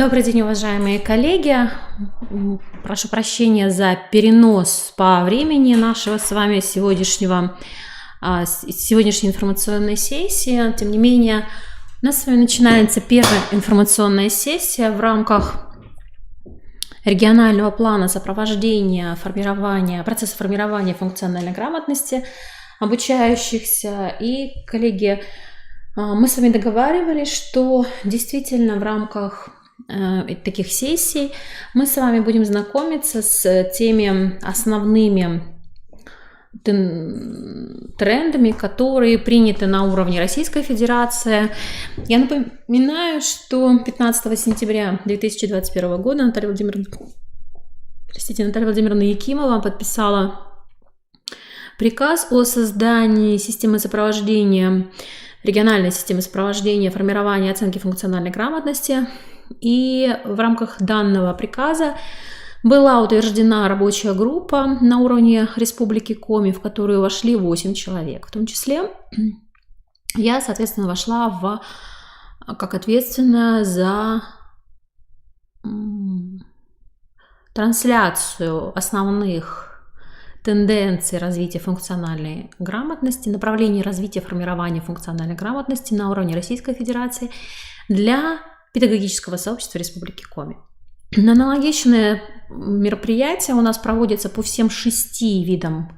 Добрый день, уважаемые коллеги. Прошу прощения за перенос по времени нашего с вами сегодняшней информационной сессии. Тем не менее, у нас с вами начинается первая информационная сессия в рамках регионального плана сопровождения процесса формирования функциональной грамотности обучающихся. И, коллеги, мы с вами договаривались, что действительно в рамках таких сессий мы с вами будем знакомиться с теми основными трендами, которые приняты на уровне Российской Федерации. Я напоминаю, что 15 сентября 2021 года Наталья Владимировна Якимова подписала приказ о создании системы сопровождения, региональной системы сопровождения формирования и оценки функциональной грамотности. И в рамках данного приказа была утверждена рабочая группа на уровне Республики Коми, в которую вошли 8 человек. В том числе я, соответственно, вошла как ответственная за трансляцию основных тенденций развития функциональной грамотности, направлений развития формирования функциональной грамотности на уровне Российской Федерации для педагогического сообщества Республики Коми. Аналогичные мероприятия у нас проводятся по всем 6 видам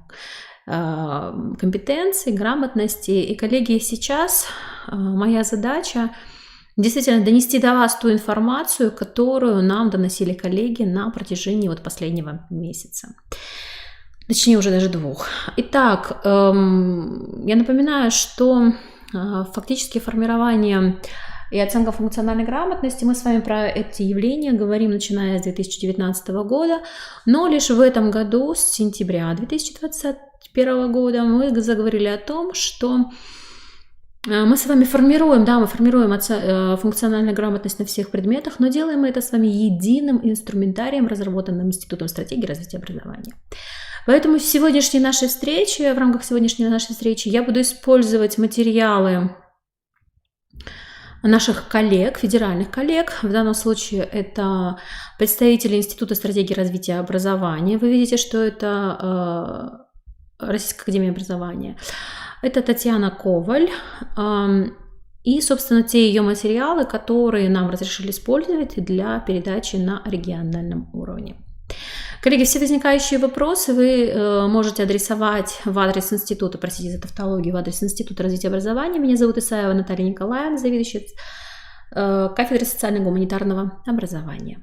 компетенций, грамотности. И, коллеги, сейчас моя задача действительно донести до вас ту информацию, которую нам доносили коллеги на протяжении последнего месяца. Точнее, уже даже 2. Итак, я напоминаю, что фактически формирование и оценка функциональной грамотности, мы с вами про эти явления говорим, начиная с 2019 года, но лишь в этом году, с сентября 2021 года, мы заговорили о том, что мы с вами формируем функциональную грамотность на всех предметах, но делаем мы это с вами единым инструментарием, разработанным Институтом стратегии развития образования. Поэтому в рамках сегодняшней нашей встречи я буду использовать материалы наших коллег, федеральных коллег. В данном случае это представители Института стратегии развития образования. Вы видите, что это Российская академия образования. Это Татьяна Коваль. И, собственно, те ее материалы, которые нам разрешили использовать для передачи на региональном уровне. Коллеги, все возникающие вопросы вы можете адресовать в адрес института, простите за тавтологию, в адрес Института развития образования. Меня зовут Исаева Наталья Николаевна, заведующая кафедрой социально-гуманитарного образования.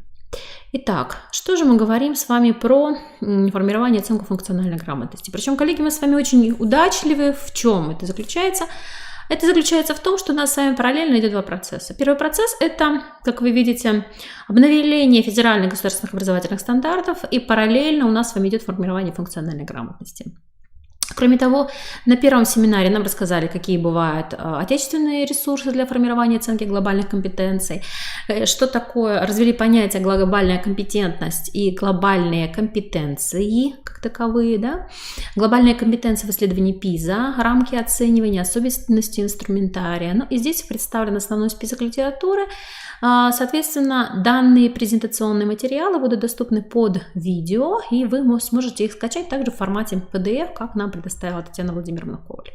Итак, что же мы говорим с вами про формирование и оценку функциональной грамотности? Причем, коллеги, мы с вами очень удачливы. В чем это заключается? Это заключается в том, что у нас с вами параллельно идет 2 процесса. Первый процесс – это, как вы видите, обновление федеральных государственных образовательных стандартов, и параллельно у нас с вами идет формирование функциональной грамотности. Кроме того, на первом семинаре нам рассказали, какие бывают отечественные ресурсы для формирования и оценки глобальных компетенций, что такое, развели понятия глобальная компетентность и глобальные компетенции как таковые, да? Глобальные компетенции в исследовании ПИЗа, рамки оценивания, особенности инструментария. Ну и здесь представлен основной список литературы. Соответственно, данные презентационные материалы будут доступны под видео, и вы сможете их скачать также в формате PDF, как нам предоставила Татьяна Владимировна Коваль.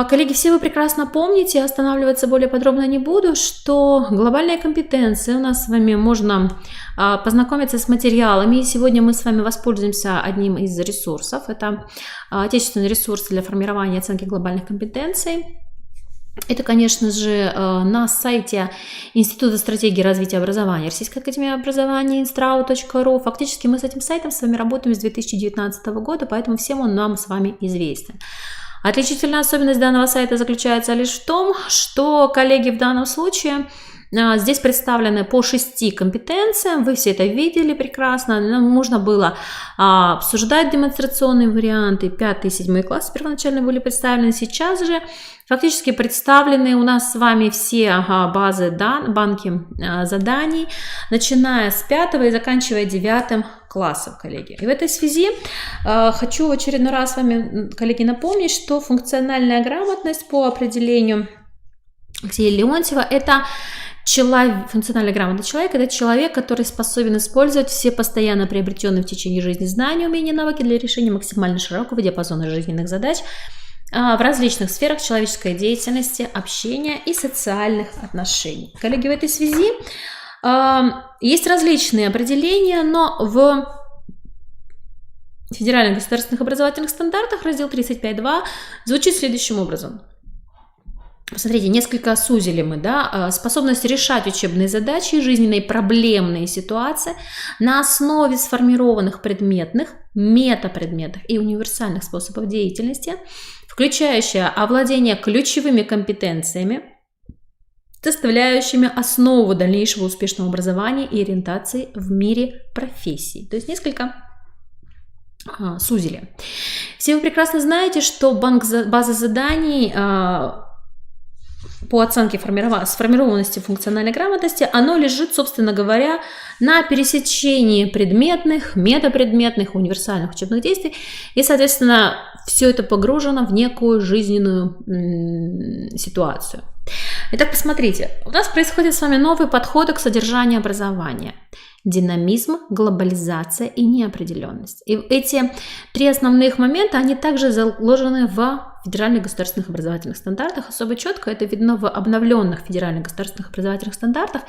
Коллеги, все вы прекрасно помните, останавливаться более подробно не буду, что глобальные компетенции у нас с вами можно познакомиться с материалами. И сегодня мы с вами воспользуемся одним из ресурсов. Это отечественный ресурс для формирования и оценки глобальных компетенций. Это, конечно же, на сайте Института стратегии развития образования Российской академии образования instrau.ru. Фактически мы с этим сайтом с вами работаем с 2019 года, поэтому всем он нам с вами известен. Отличительная особенность данного сайта заключается лишь в том, что, коллеги, в данном случае здесь представлены по 6 компетенциям, вы все это видели прекрасно, нам нужно было обсуждать демонстрационные варианты, 5 и 7 классы первоначально были представлены, сейчас же фактически представлены у нас с вами все базы банки заданий, начиная с 5 и заканчивая 9 классом, коллеги. И в этой связи хочу в очередной раз с вами, коллеги, напомнить, что функциональная грамотность по определению Алексея Леонтьева – это Функционально грамотный человек – это человек, который способен использовать все постоянно приобретенные в течение жизни знания, умения, навыки для решения максимально широкого диапазона жизненных задач в различных сферах человеческой деятельности, общения и социальных отношений. Коллеги, в этой связи есть различные определения, но в федеральных государственных образовательных стандартах раздел 35.2 звучит следующим образом. Посмотрите, несколько сузили мы, да, способность решать учебные задачи и жизненные проблемные ситуации на основе сформированных предметных, метапредметных и универсальных способов деятельности, включающая овладение ключевыми компетенциями, составляющими основу дальнейшего успешного образования и ориентации в мире профессий. То есть несколько сузили. Все вы прекрасно знаете, что база заданий по оценке сформированности функциональной грамотности, оно лежит, собственно говоря, на пересечении предметных, метапредметных, универсальных учебных действий, и, соответственно, все это погружено в некую жизненную ситуацию. Итак, посмотрите, у нас происходят с вами новые подходы к содержанию образования. Динамизм, глобализация и неопределенность. И эти три основных момента, они также заложены в федеральных государственных образовательных стандартах. Особо четко это видно в обновленных федеральных государственных образовательных стандартах.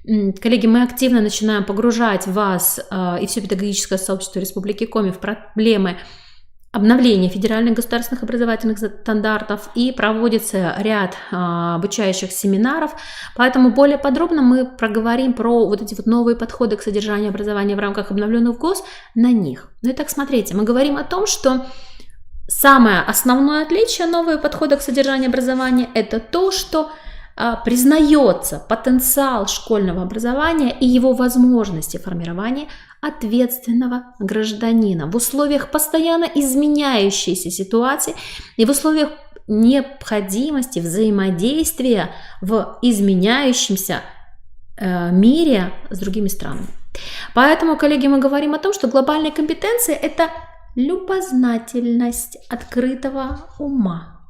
Коллеги, мы активно начинаем погружать вас и все педагогическое сообщество Республики Коми в проблемы обновления федеральных государственных образовательных стандартов, и проводится ряд обучающих семинаров, поэтому более подробно мы проговорим про вот эти вот новые подходы к содержанию образования в рамках обновленных ГОС на них. Ну и так, смотрите, мы говорим о том, что самое основное отличие нового подхода к содержанию образования – это то, что признается потенциал школьного образования и его возможности формирования ответственного гражданина в условиях постоянно изменяющейся ситуации и в условиях необходимости взаимодействия в изменяющемся мире с другими странами. Поэтому, коллеги, мы говорим о том, что глобальные компетенции – это любознательность открытого ума,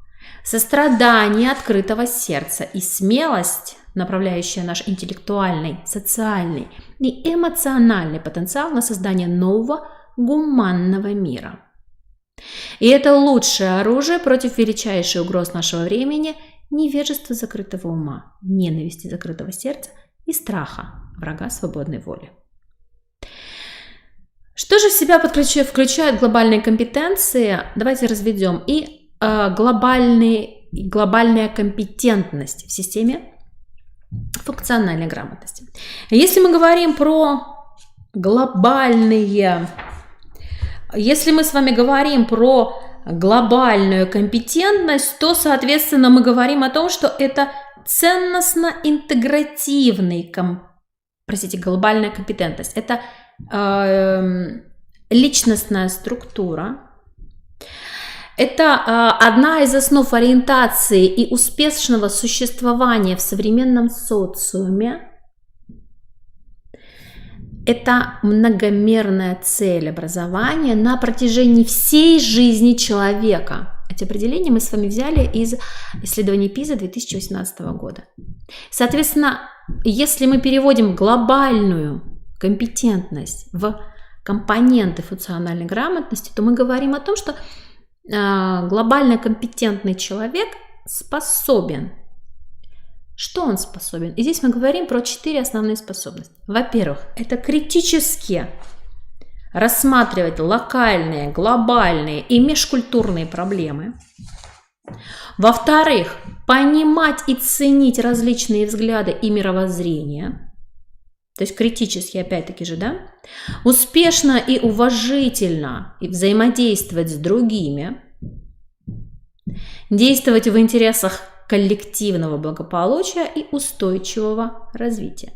сострадание открытого сердца и смелость, направляющая наш интеллектуальный, социальный и эмоциональный потенциал на создание нового гуманного мира. И это лучшее оружие против величайшей угроз нашего времени – невежества закрытого ума, ненависти закрытого сердца и страха врага свободной воли. Что же в себя включают глобальные компетенции? Давайте разведем. И глобальная компетентность в системе функциональной грамотности. Если мы говорим про если мы с вами говорим про глобальную компетентность, то, соответственно, мы говорим о том, что это ценностно-интегративный, глобальная компетентность. Это личностная структура. Это одна из основ ориентации и успешного существования в современном социуме. Это многомерная цель образования на протяжении всей жизни человека. Эти определения мы с вами взяли из исследований ПИЗа 2018 года. Соответственно, если мы переводим глобальную компетентность в компоненты функциональной грамотности, то мы говорим о том, что глобально компетентный человек способен. Что он способен? И здесь мы говорим про 4 основные способности. Во-первых, это критически рассматривать локальные, глобальные и межкультурные проблемы. Во-вторых, понимать и ценить различные взгляды и мировоззрения. То есть критически, опять-таки же, да? Успешно и уважительно взаимодействовать с другими. Действовать в интересах коллективного благополучия и устойчивого развития.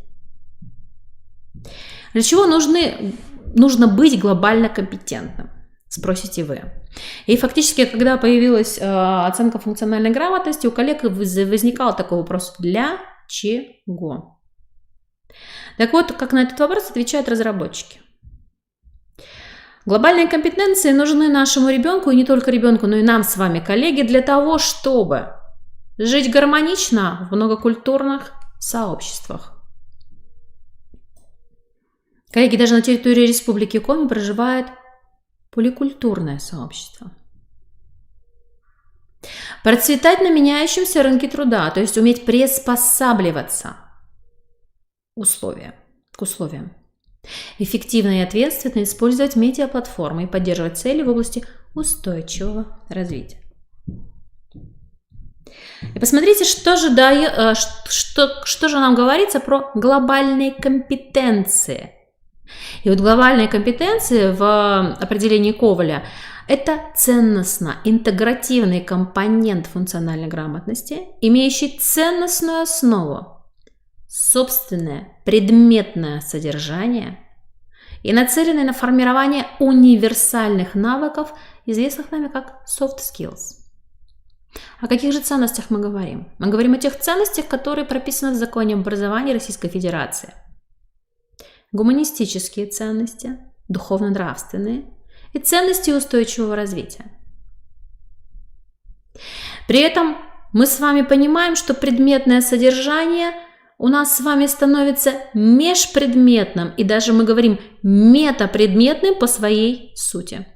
Для чего нужно быть глобально компетентным, спросите вы. И фактически, когда появилась оценка функциональной грамотности, у коллег возникал такой вопрос: для чего? Так вот, как на этот вопрос отвечают разработчики. Глобальные компетенции нужны нашему ребенку, и не только ребенку, но и нам с вами, коллеги, для того, чтобы жить гармонично в многокультурных сообществах. Коллеги, даже на территории Республики Коми проживает поликультурное сообщество. Процветать на меняющемся рынке труда, то есть уметь приспосабливаться к условиям. Эффективно и ответственно использовать медиаплатформы и поддерживать цели в области устойчивого развития. И посмотрите, что же нам говорится про глобальные компетенции. И вот глобальные компетенции в определении Коваля – это ценностно-интегративный компонент функциональной грамотности, имеющий ценностную основу, собственное предметное содержание и нацеленный на формирование универсальных навыков, известных нами как soft skills. О каких же ценностях мы говорим? Мы говорим о тех ценностях, которые прописаны в Законе об образовании Российской Федерации. Гуманистические ценности, духовно-нравственные и ценности устойчивого развития. При этом мы с вами понимаем, что предметное содержание у нас с вами становится межпредметным, и даже мы говорим метапредметным по своей сути.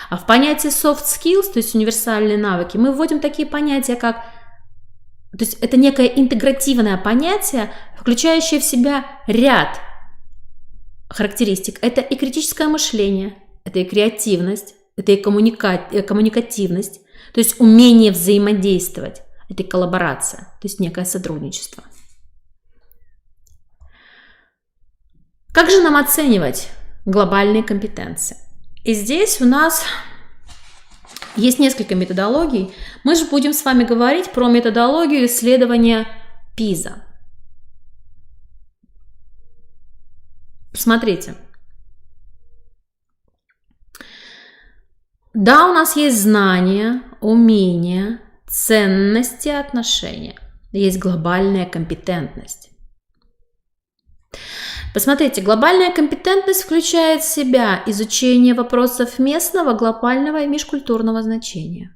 А в понятие soft skills, то есть универсальные навыки, мы вводим такие понятия, как, то есть это некое интегративное понятие, включающее в себя ряд характеристик. Это и критическое мышление, это и креативность, это и коммуникативность, то есть умение взаимодействовать, это и коллаборация, то есть некое сотрудничество. Как же нам оценивать глобальные компетенции? И здесь у нас есть несколько методологий. Мы же будем с вами говорить про методологию исследования ПИЗа. Смотрите. Да, у нас есть знания, умения, ценности, отношения. Есть глобальная компетентность. Посмотрите, глобальная компетентность включает в себя изучение вопросов местного, глобального и межкультурного значения.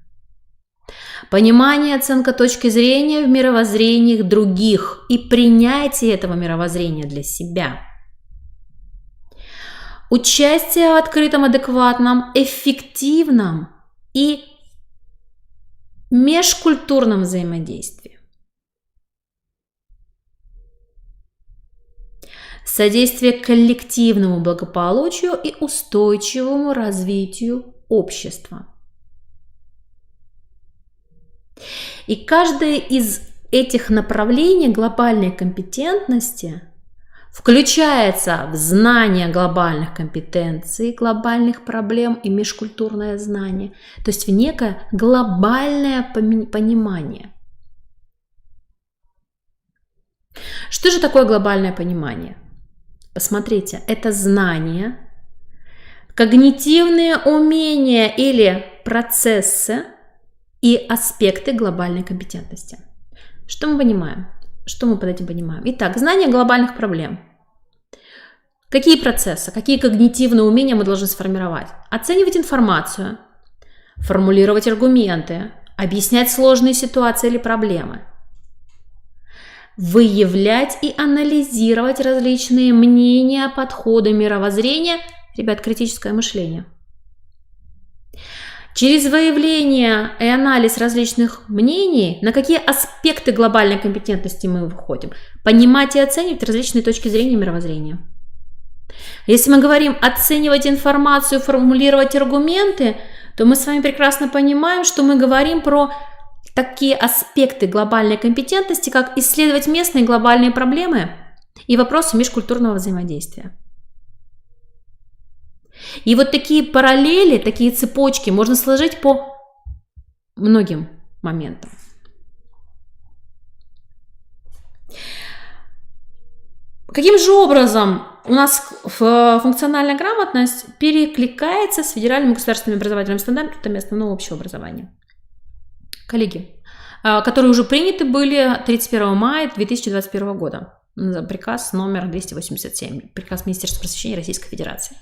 Понимание, оценка точки зрения в мировоззрениях других и принятие этого мировоззрения для себя. Участие в открытом, адекватном, эффективном и межкультурном взаимодействии. Содействие коллективному благополучию и устойчивому развитию общества. И каждое из этих направлений глобальной компетентности включается в знание глобальных компетенций, глобальных проблем и межкультурное знание, то есть в некое глобальное понимание. Что же такое глобальное понимание? Посмотрите, это знание, когнитивные умения или процессы и аспекты глобальной компетентности. Что мы понимаем? Что мы под этим понимаем? Итак, знание глобальных проблем. Какие процессы, какие когнитивные умения мы должны сформировать? Оценивать информацию, формулировать аргументы, объяснять сложные ситуации или проблемы. Выявлять и анализировать различные мнения, подходы, мировоззрения. Ребят, критическое мышление. Через выявление и анализ различных мнений, на какие аспекты глобальной компетентности мы выходим? Понимать и оценивать различные точки зрения и мировоззрения. Если мы говорим оценивать информацию, формулировать аргументы, то мы с вами прекрасно понимаем, что мы говорим про такие аспекты глобальной компетентности, как исследовать местные глобальные проблемы и вопросы межкультурного взаимодействия. И вот такие параллели, такие цепочки можно сложить по многим моментам. Каким же образом у нас функциональная грамотность перекликается с федеральными государственными образовательными стандартами основного общего образования? Коллеги, которые уже приняты были 31 мая 2021 года. Приказ номер 287, приказ Министерства просвещения Российской Федерации.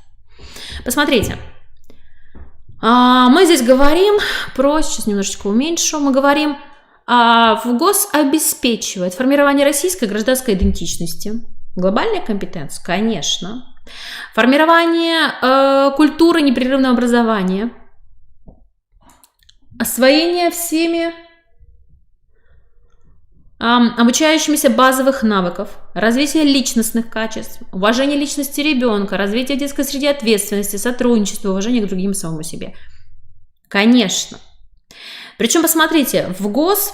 Посмотрите, мы здесь говорим про, сейчас немножечко уменьшу, мы говорим ВГОС обеспечивает формирование российской гражданской идентичности, глобальная компетенция, конечно, формирование культуры непрерывного образования, освоение всеми обучающимися базовых навыков, развитие личностных качеств, уважение личности ребенка, развитие детской среды ответственности, сотрудничества, уважение к другим и самому себе. Конечно. Причем, посмотрите, ВГОС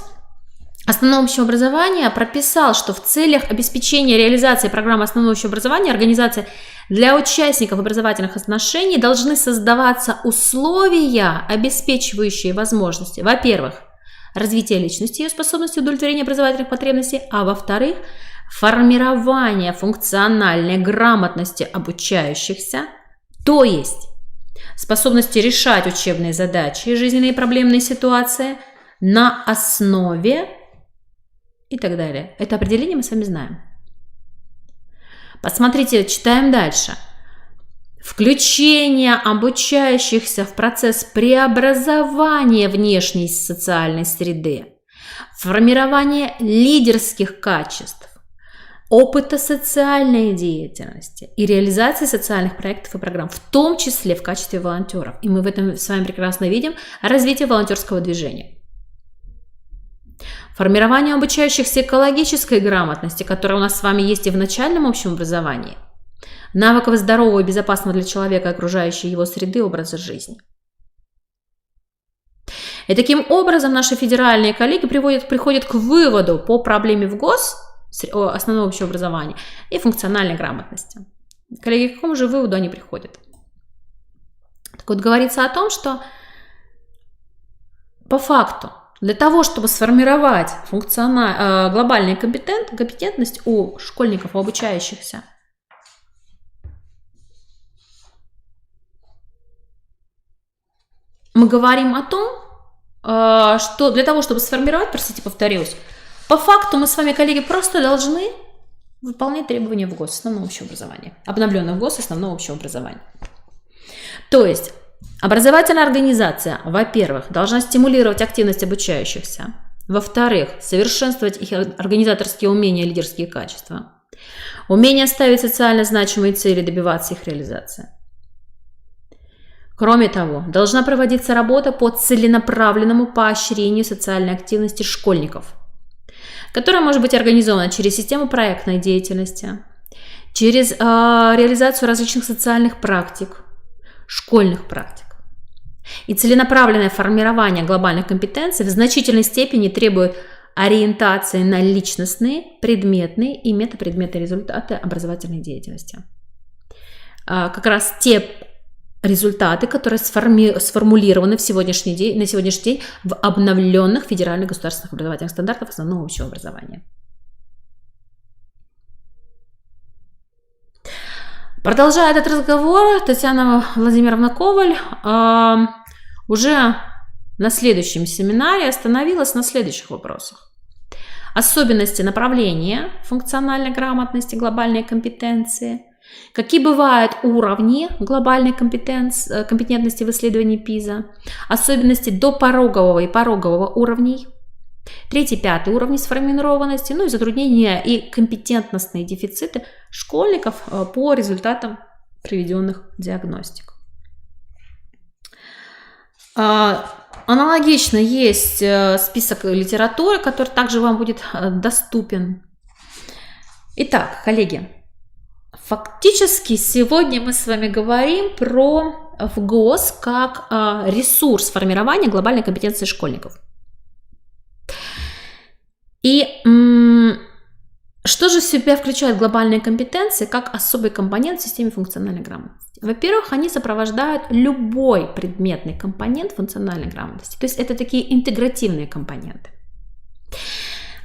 основного общего образования прописал, что в целях обеспечения реализации программы основного общего образования организации для участников образовательных отношений должны создаваться условия, обеспечивающие возможности, во-первых, развитие личности, ее способности удовлетворения образовательных потребностей, а во-вторых, формирование функциональной грамотности обучающихся, то есть способности решать учебные задачи и жизненные проблемные ситуации на основе и так далее. Это определение мы с вами знаем. Посмотрите, читаем дальше. Включение обучающихся в процесс преобразования внешней социальной среды, формирование лидерских качеств, опыта социальной деятельности и реализации социальных проектов и программ, в том числе в качестве волонтеров. И мы в этом с вами прекрасно видим развитие волонтерского движения. Формирование обучающихся экологической грамотности, которая у нас с вами есть и в начальном общем образовании, навыков здорового и безопасного для человека окружающей его среды образа жизни. И таким образом наши федеральные коллеги приходят к выводу по проблеме ВГОС, основного общего образования, и функциональной грамотности. Коллеги, к какому же выводу они приходят? Так вот, говорится о том, что по факту для того, чтобы сформировать глобальную компетентность у школьников, у обучающихся, мы говорим о том, что для того, чтобы сформировать, простите, повторюсь, по факту мы с вами, коллеги, просто должны выполнять требования ВГОС основного общего образования, обновленного ВГОС основного общего образования. То есть образовательная организация, во-первых, должна стимулировать активность обучающихся, во-вторых, совершенствовать их организаторские умения, лидерские качества, умение ставить социально значимые цели, добиваться их реализации. Кроме того, должна проводиться работа по целенаправленному поощрению социальной активности школьников, которая может быть организована через систему проектной деятельности, через реализацию различных социальных практик, школьных практик. И целенаправленное формирование глобальных компетенций в значительной степени требует ориентации на личностные, предметные и метапредметные результаты образовательной деятельности. Как раз те результаты, которые сформулированы на сегодняшний день в обновленных федеральных государственных образовательных стандартах основного общего образования. Продолжая этот разговор, Татьяна Владимировна Коваль уже на следующем семинаре остановилась на следующих вопросах. Особенности направления функциональной грамотности, глобальной компетенции, какие бывают уровни глобальной компетентности в исследовании ПИЗа, особенности допорогового и порогового уровней, 3-5 уровни сформированности, ну и затруднения и компетентностные дефициты школьников по результатам проведенных диагностик. Аналогично есть список литературы, который также вам будет доступен. Итак, коллеги, фактически сегодня мы с вами говорим про ВГОС как ресурс формирования глобальной компетенции школьников. И что же в себя включают глобальные компетенции как особый компонент в системе функциональной грамотности? Во-первых, они сопровождают любой предметный компонент функциональной грамотности. То есть это такие интегративные компоненты.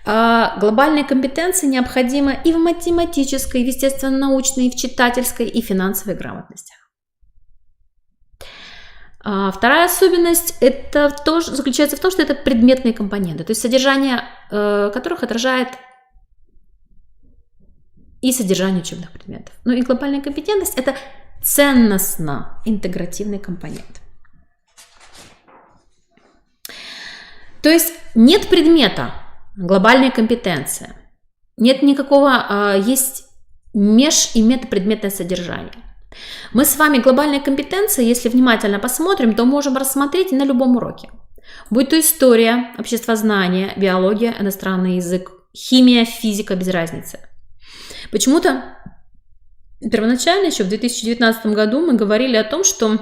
Глобальные компетенции необходимы и в математической, и в естественно-научной, и в читательской, и финансовой грамотностях. Вторая особенность заключается в том, что это предметные компоненты, то есть содержание которых отражает и содержание учебных предметов. Ну и глобальная компетентность – это ценностно-интегративный компонент. То есть нет предмета, глобальная компетенция. Нет никакого, есть меж- и метапредметное содержание. Мы с вами глобальные компетенции, если внимательно посмотрим, то можем рассмотреть на любом уроке. Будь то история, обществознание, биология, иностранный язык, химия, физика, без разницы. Почему-то первоначально, еще в 2019 году, мы говорили о том, что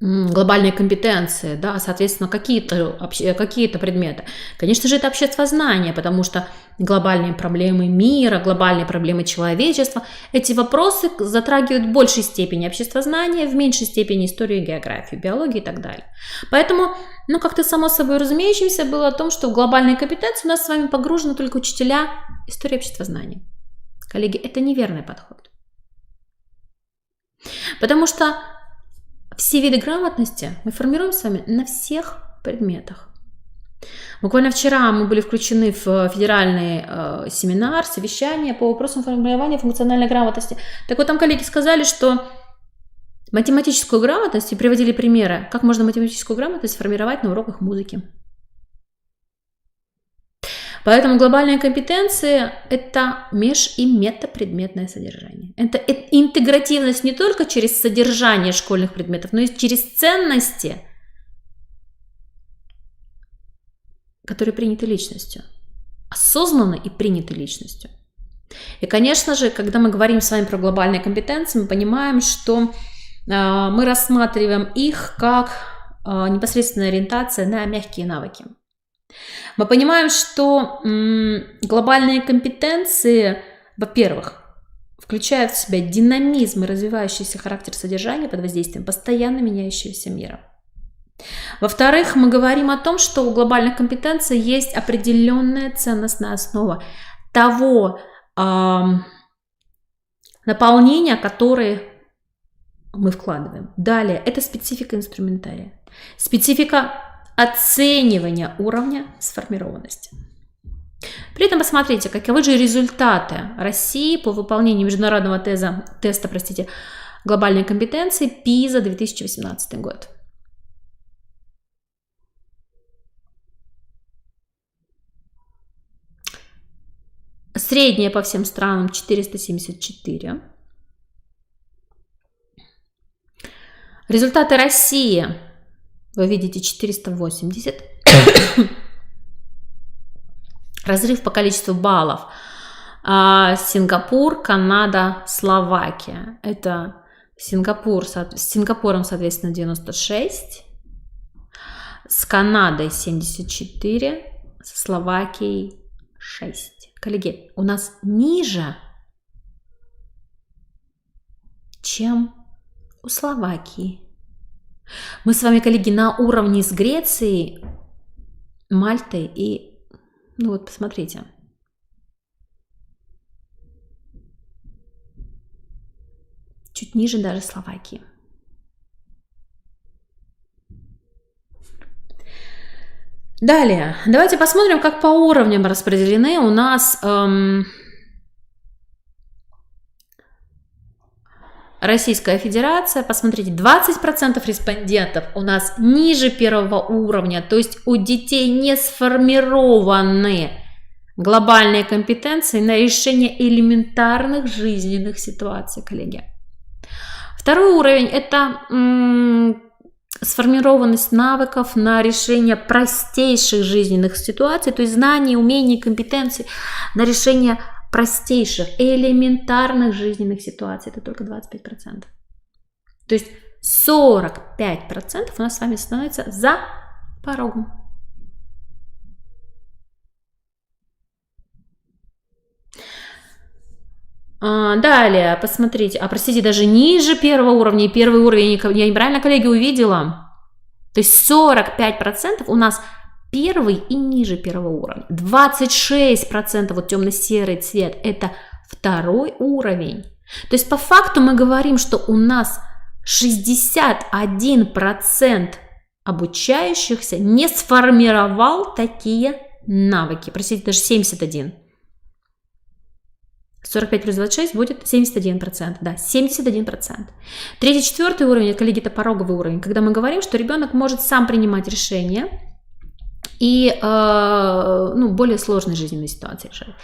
глобальные компетенции, да, соответственно, какие-то предметы. Конечно же, это обществознание, потому что глобальные проблемы мира, глобальные проблемы человечества, эти вопросы затрагивают в большей степени обществознание, в меньшей степени историю, географию, биологию и так далее. Поэтому, как-то само собой разумеющимся было о том, что в глобальные компетенции у нас с вами погружены только учителя истории обществознания. Коллеги, это неверный подход. Потому что все виды грамотности мы формируем с вами на всех предметах. Буквально вчера мы были включены в федеральный семинар, совещание по вопросам формирования функциональной грамотности. Так вот, там коллеги сказали, что математическую грамотность, и приводили примеры, как можно математическую грамотность формировать на уроках музыки. Поэтому глобальные компетенции – это меж- и метапредметное содержание. Это интегративность не только через содержание школьных предметов, но и через ценности, которые приняты личностью, осознанно и приняты личностью. И, конечно же, когда мы говорим с вами про глобальные компетенции, мы понимаем, что мы рассматриваем их как непосредственная ориентация на мягкие навыки. Мы понимаем, что глобальные компетенции, во-первых, включают в себя динамизм и развивающийся характер содержания под воздействием постоянно меняющегося мира. Во-вторых, мы говорим о том, что у глобальных компетенций есть определенная ценностная основа того наполнения, которое мы вкладываем. Далее, это специфика инструментария, специфика оценивания уровня сформированности. При этом посмотрите, каковы же результаты России по выполнению международного теста глобальной компетенции ПИЗа 2018 год. Средняя по всем странам 474. Результаты России, вы видите, 480. Разрыв по количеству баллов. Сингапур, Канада, Словакия. Это Сингапур, с Сингапуром, соответственно, 96. С Канадой 74. Со Словакией 6. Коллеги, у нас ниже, чем у Словакии. Мы с вами, коллеги, на уровне с Грецией, Мальтой и... посмотрите. Чуть ниже даже Словакии. Далее, давайте посмотрим, как по уровням распределены у нас Российская Федерация. Посмотрите, 20% респондентов у нас ниже первого уровня, то есть у детей не сформированы глобальные компетенции на решение элементарных жизненных ситуаций, коллеги. Второй уровень – это сформированность навыков на решение простейших жизненных ситуаций, то есть знаний, умений, компетенций на решение простейших, элементарных жизненных ситуаций. Это только 25%. То есть 45% у нас с вами становится за порогом. Далее, посмотрите, простите, даже ниже первого уровня, и первый уровень, я неправильно, коллеги, увидела. То есть 45% у нас первый и ниже первого уровня. 26%, вот темно-серый цвет, это второй уровень. То есть по факту мы говорим, что у нас 61% обучающихся не сформировал такие навыки. Простите, даже 71%. 45 плюс 26 будет 71%. Да, 71%. Третий, четвертый уровень, коллеги, это пороговый уровень, когда мы говорим, что ребенок может сам принимать решения и более сложные жизненные ситуации решать.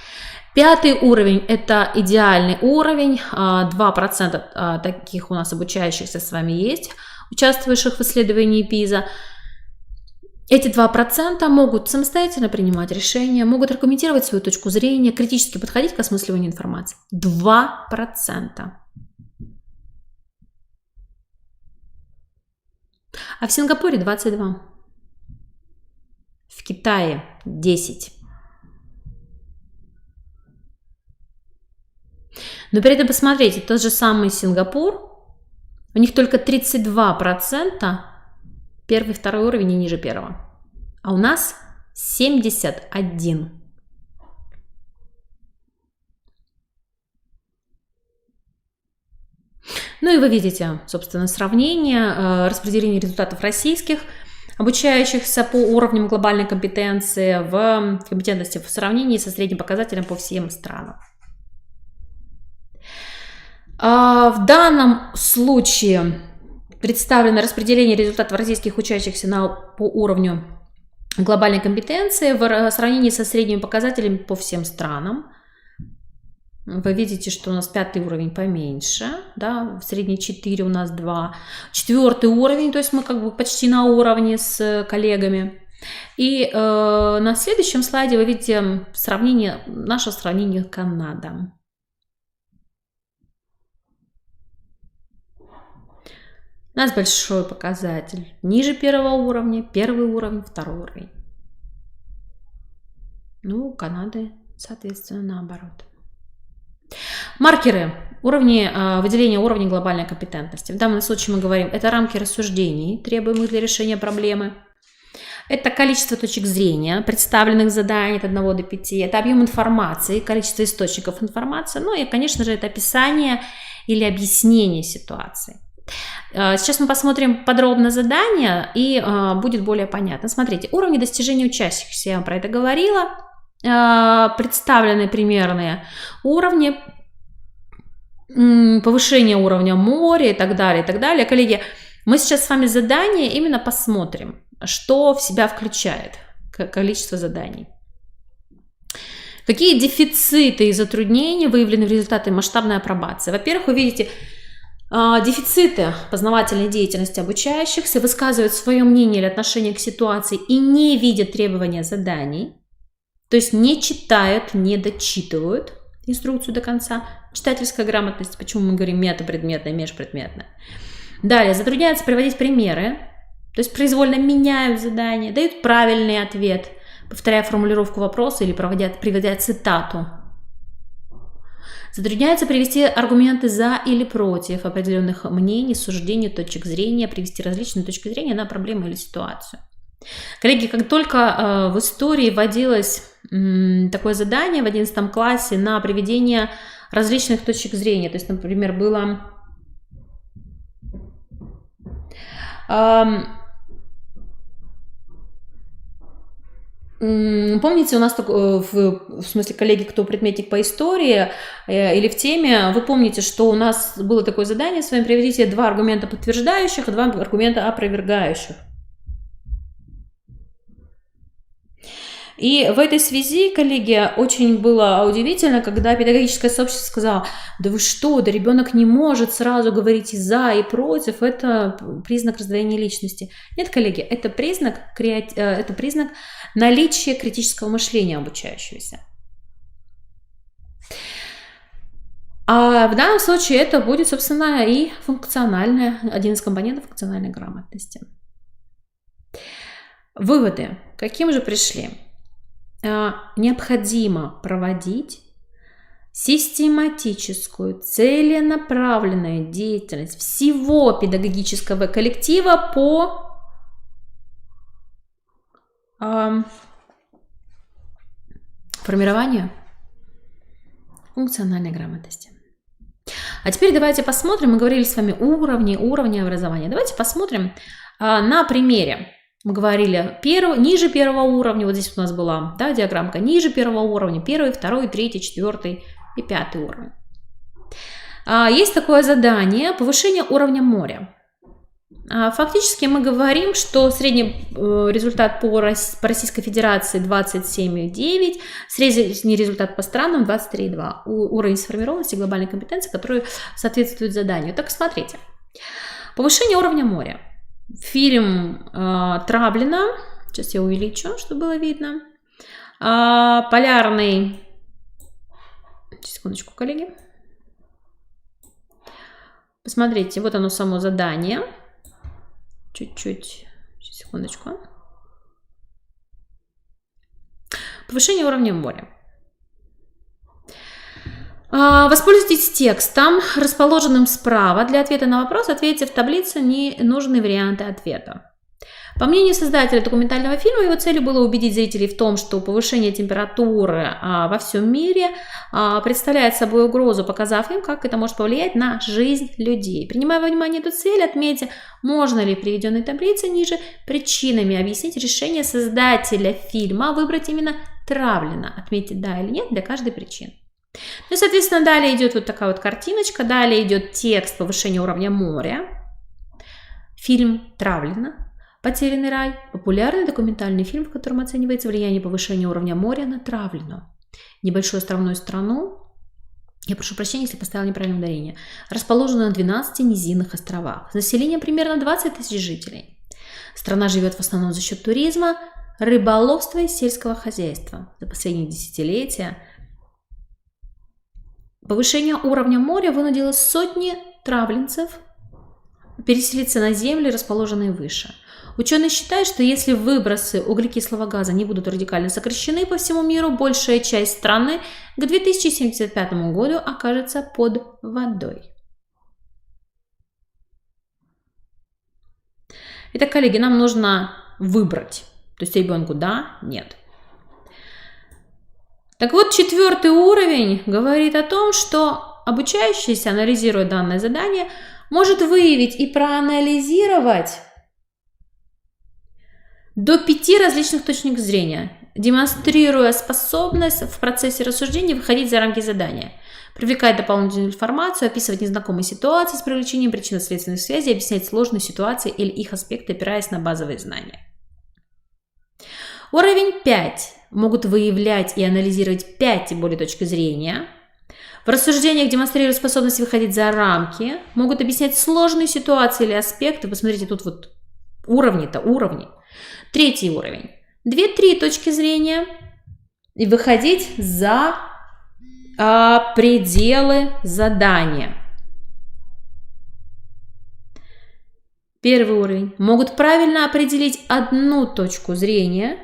5-й уровень – это идеальный уровень, 2% таких у нас обучающихся с вами есть, участвующих в исследовании ПИЗа. Эти 2% могут самостоятельно принимать решения, могут аргументировать свою точку зрения, критически подходить к осмысливанию информации. 2%. А в Сингапуре 22%. В Китае 10%. Но при этом посмотрите, тот же самый Сингапур, у них только 32% первый, второй уровень и ниже первого. А у нас 71%. Ну и вы видите, собственно, сравнение, распределение результатов российских обучающихся по уровням глобальной компетенции в компетентности в сравнении со средним показателем по всем странам. В данном случае представлено распределение результатов российских учащихся по уровню глобальной компетенции в сравнении со средними показателями по всем странам. Вы видите, что у нас 5-й уровень поменьше, да, в среднем 4, у нас 2. 4-й уровень, то есть мы как бы почти на уровне с коллегами. И на следующем слайде вы видите наше сравнение с Канадой. У нас большой показатель ниже 1-го уровня, 1-й уровень, 2-й уровень. Ну, у Канады, соответственно, наоборот. Маркеры, выделение уровней глобальной компетентности. В данном случае мы говорим, это рамки рассуждений, требуемых для решения проблемы. Это количество точек зрения, представленных заданий от 1 до 5. Это объем информации, количество источников информации. Ну и, конечно же, это описание или объяснение ситуации. Сейчас мы посмотрим подробно задание, и будет более понятно. Смотрите, уровни достижения учащихся, я вам про это говорила. Представлены примерные уровни, повышение уровня моря и так далее, и так далее. Коллеги, мы сейчас с вами задание именно посмотрим, что в себя включает количество заданий. Какие дефициты и затруднения выявлены в результате масштабной апробации? Во-первых, вы видите дефициты познавательной деятельности обучающихся, высказывают свое мнение или отношение к ситуации и не видят требования заданий. То есть не читают, не дочитывают инструкцию до конца. Читательская грамотность, почему мы говорим метапредметная, межпредметная. Далее, затрудняются приводить примеры, то есть произвольно меняют задание, дают правильный ответ, повторяя формулировку вопроса или приводя цитату. Затрудняются привести аргументы за или против определенных мнений, суждений, точек зрения, привести различные точки зрения на проблему или ситуацию. Коллеги, как только в истории вводилось такое задание в 11 классе на приведение различных точек зрения, то есть, например, было помните, у нас в смысле, коллеги, кто предметник по истории или в теме, вы помните, что у нас было такое задание с вами: приведите 2 аргумента подтверждающих и 2 аргумента опровергающих. И в этой связи, коллеги, очень было удивительно, когда педагогическое сообщество сказало: да вы что, да ребенок не может сразу говорить и за, и против, это признак раздвоения личности. Нет, коллеги, это признак наличия критического мышления обучающегося. А в данном случае это будет, собственно, и функциональная, один из компонентов функциональной грамотности. Выводы. Каким же пришли? Необходимо проводить систематическую, целенаправленную деятельность всего педагогического коллектива по формированию функциональной грамотности. А теперь давайте посмотрим, мы говорили с вами уровни образования. Давайте посмотрим на примере. Мы говорили, ниже 1-го уровня, вот здесь у нас была диаграммка, ниже 1-го уровня, 1-й, 2-й, 3-й, 4-й и 5-й уровень. Есть такое задание: повышение уровня моря. Фактически мы говорим, что средний результат по Российской Федерации 27,9, средний результат по странам 23,2. Уровень сформированности глобальной компетенции, который соответствует заданию. Так, смотрите. Повышение уровня моря. Фильм Травлина. Сейчас я увеличу, чтобы было видно. Полярный. Секундочку, коллеги. Посмотрите, вот оно само задание. Чуть-чуть. Секундочку. Повышение уровня моря. Воспользуйтесь текстом, расположенным справа. Для ответа на вопрос ответьте в таблице ненужные варианты ответа. По мнению создателя документального фильма, его целью было убедить зрителей в том, что повышение температуры во всем мире представляет собой угрозу, показав им, как это может повлиять на жизнь людей. Принимая во внимание эту цель, отметьте, можно ли в приведенной таблице ниже причинами объяснить решение создателя фильма выбрать именно Травлина. Отметьте да или нет для каждой причины. Ну и, соответственно, далее идет вот такая вот картиночка, далее идет текст повышения уровня моря, фильм Травлина. «Потерянный рай» – популярный документальный фильм, в котором оценивается влияние повышения уровня моря на Травлину. Небольшую островную страну, я прошу прощения, если поставила неправильное ударение, расположена на 12 низинных островах, с населением примерно 20 тысяч жителей. Страна живет в основном за счет туризма, рыболовства и сельского хозяйства. За последние десятилетия повышение уровня моря вынудило сотни травлинцев переселиться на земли, расположенные выше. Ученые считают, что если выбросы углекислого газа не будут радикально сокращены по всему миру, большая часть страны к 2075 году окажется под водой. Итак, коллеги, нам нужно выбрать. То есть ребенку да, нет. Так вот, 4-й уровень говорит о том, что обучающийся, анализируя данное задание, может выявить и проанализировать до 5 различных точек зрения, демонстрируя способность в процессе рассуждения выходить за рамки задания, привлекать дополнительную информацию, описывать незнакомые ситуации с привлечением причинно-следственных связей, объяснять сложные ситуации или их аспекты, опираясь на базовые знания. Уровень 5. Могут выявлять и анализировать 5 и более точек зрения. В рассуждениях демонстрируют способность выходить за рамки, могут объяснять сложные ситуации или аспекты. Посмотрите, тут вот уровни-то уровни. 3-й уровень. 2-3 точки зрения и выходить за пределы задания. 1-й уровень. Могут правильно определить одну точку зрения